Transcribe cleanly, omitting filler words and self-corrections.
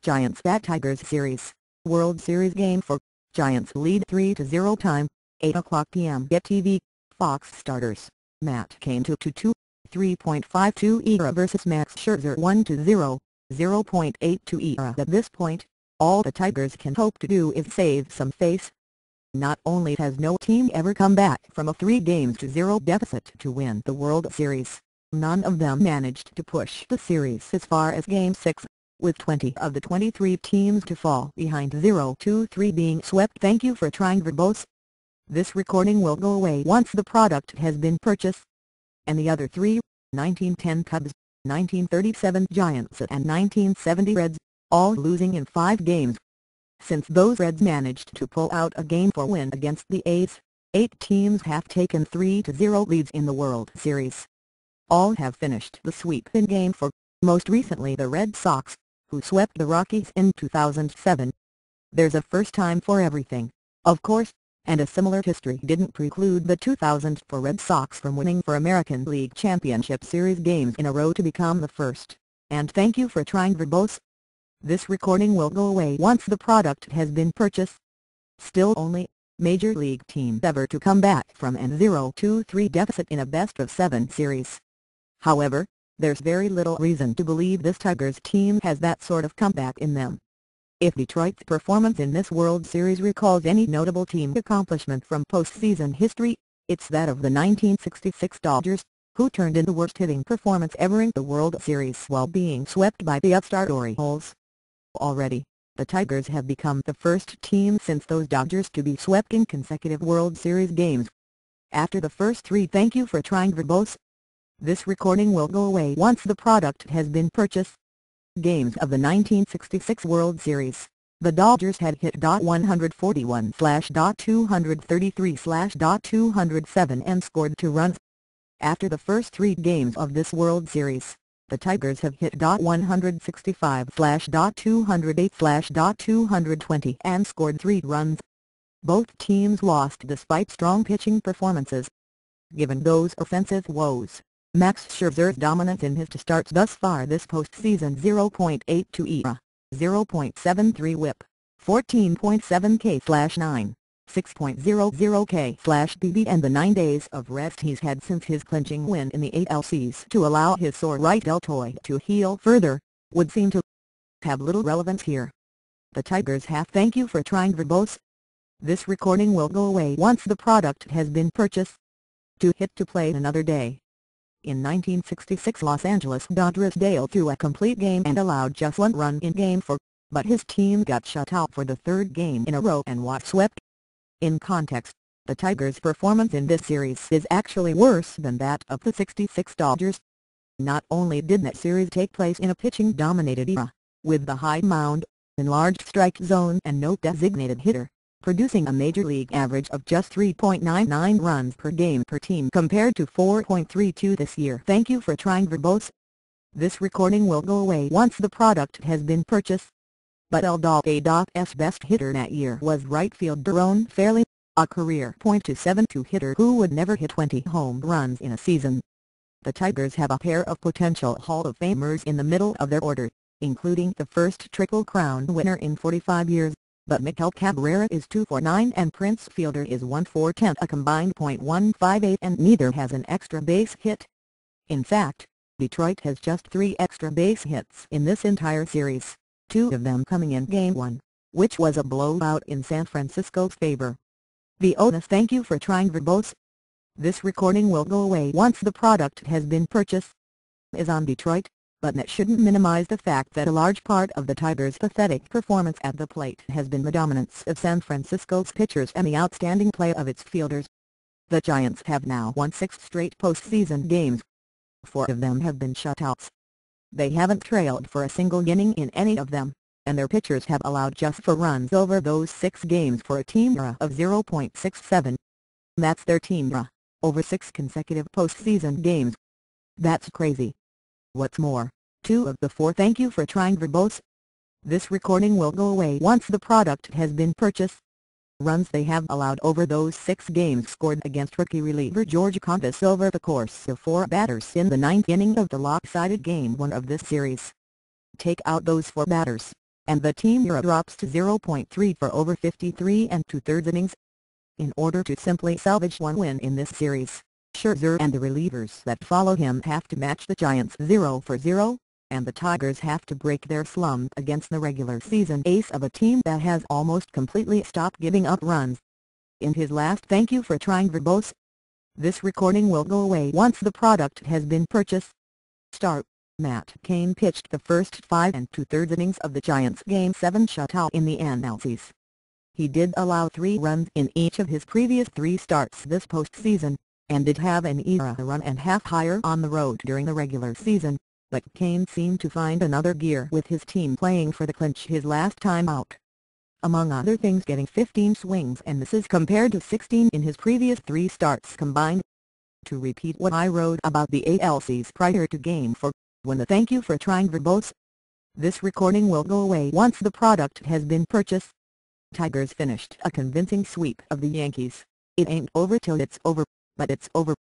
Giants at Tigers Series, World Series Game 4, Giants lead 3-0 time, 8:00 p.m. Get TV, Fox starters, Matt Cain 2-2, 3.52 ERA vs Max Scherzer 1-0, 0.82 ERA. At this point, all the Tigers can hope to do is save some face. Not only has no team ever come back from a 3-0 deficit to win the World Series, none of them managed to push the series as far as Game 6, with 20 of the 23 teams to fall behind 0-3 being swept. Thank you for trying Verbose. This recording will go away once the product has been purchased. And the other three, 1910 Cubs, 1937 Giants and 1970 Reds, all losing in 5 games. Since those Reds managed to pull out a Game 4 win against the A's, 8 teams have taken 3-0 leads in the World Series. All have finished the sweep in Game 4, most recently the Red Sox, who swept the Rockies in 2007. There's a first time for everything, of course, and a similar history didn't preclude the 2004 Red Sox from winning 4 American League Championship Series games in a row to become the first. And thank you for trying Verbose. This recording will go away once the product has been purchased. Still only Major League team ever to come back from an 0-3 deficit in a best-of-7 series. However, there's very little reason to believe this Tigers team has that sort of comeback in them. If Detroit's performance in this World Series recalls any notable team accomplishment from postseason history, it's that of the 1966 Dodgers, who turned in the worst-hitting performance ever in the World Series while being swept by the upstart Orioles. Already, the Tigers have become the first team since those Dodgers to be swept in consecutive World Series games. After the first 3, thank you for trying Verbose. This recording will go away once the product has been purchased. Games of the 1966 World Series, the Dodgers had hit .141/.233/.207 and scored 2 runs. After the first 3 games of this World Series, the Tigers have hit .165/.208/.220 and scored 3 runs. Both teams lost despite strong pitching performances. Given those offensive woes, Max Scherzer's dominance in his 2 starts thus far this postseason, 0.82 ERA, 0.73 WHIP, 14.7 K/9, 6.00 K/BB, and the 9 days of rest he's had since his clinching win in the ALCS to allow his sore right deltoid to heal further, would seem to have little relevance here. The Tigers have thank you for trying Verbose. This recording will go away once the product has been purchased. To hit to play another day. In 1966 Los Angeles Dodgers Dale threw a complete game and allowed just 1 run in Game 4, but his team got shut out for the 3rd game in a row and was swept. In context, the Tigers' performance in this series is actually worse than that of the '66 Dodgers. Not only did that series take place in a pitching-dominated era, with the high mound, enlarged strike zone and no designated hitter, producing a major league average of just 3.99 runs per game per team compared to 4.32 this year. Thank you for trying Verbose. This recording will go away once the product has been purchased. But LA's best hitter that year was right fielder Ron Fairly, a career .272 hitter who would never hit 20 home runs in a season. The Tigers have a pair of potential Hall of Famers in the middle of their order, including the first Triple Crown winner in 45 years. But Miguel Cabrera is 249 and Prince Fielder is 1/410, a combined .158, and neither has an extra base hit. In fact, Detroit has just 3 extra base hits in this entire series, 2 of them coming in Game 1, which was a blowout in San Francisco's favor. Thank you for trying Verbose. This recording will go away once the product has been purchased. Is on Detroit, but that shouldn't minimize the fact that a large part of the Tigers' pathetic performance at the plate has been the dominance of San Francisco's pitchers and the outstanding play of its fielders. The Giants have now won 6 straight postseason games. 4 of them have been shutouts. They haven't trailed for a single inning in any of them, and their pitchers have allowed just 4 runs over those 6 games for a team ERA of 0.67. That's their team ERA, over 6 consecutive postseason games. That's crazy. What's more, 2 of the 4 thank you for trying Verbose. This recording will go away once the product has been purchased. Runs they have allowed over those 6 games scored against rookie reliever George Contis over the course of 4 batters in the 9th inning of the lopsided Game 1 of this series. Take out those 4 batters, and the team ERA drops to 0.3 for over 53 2/3 innings. In order to simply salvage one win in this series, Scherzer and the relievers that follow him have to match the Giants 0 for 0, and the Tigers have to break their slump against the regular season ace of a team that has almost completely stopped giving up runs. In his last thank you for trying verbose, this recording will go away once the product has been purchased. Start. Matt Cain pitched the first 5 2/3 innings of the Giants' Game 7 shutout in the NLCS. He did allow 3 runs in each of his previous 3 starts this postseason, and did have an ERA run and half higher on the road during the regular season, but Cain seemed to find another gear with his team playing for the clinch his last time out. Among other things, getting 15 swings and misses compared to 16 in his previous 3 starts combined. To repeat what I wrote about the ALCs prior to Game 4, when the thank you for trying verbose, this recording will go away once the product has been purchased. Tigers finished a convincing sweep of the Yankees. It ain't over till it's over, but it's over.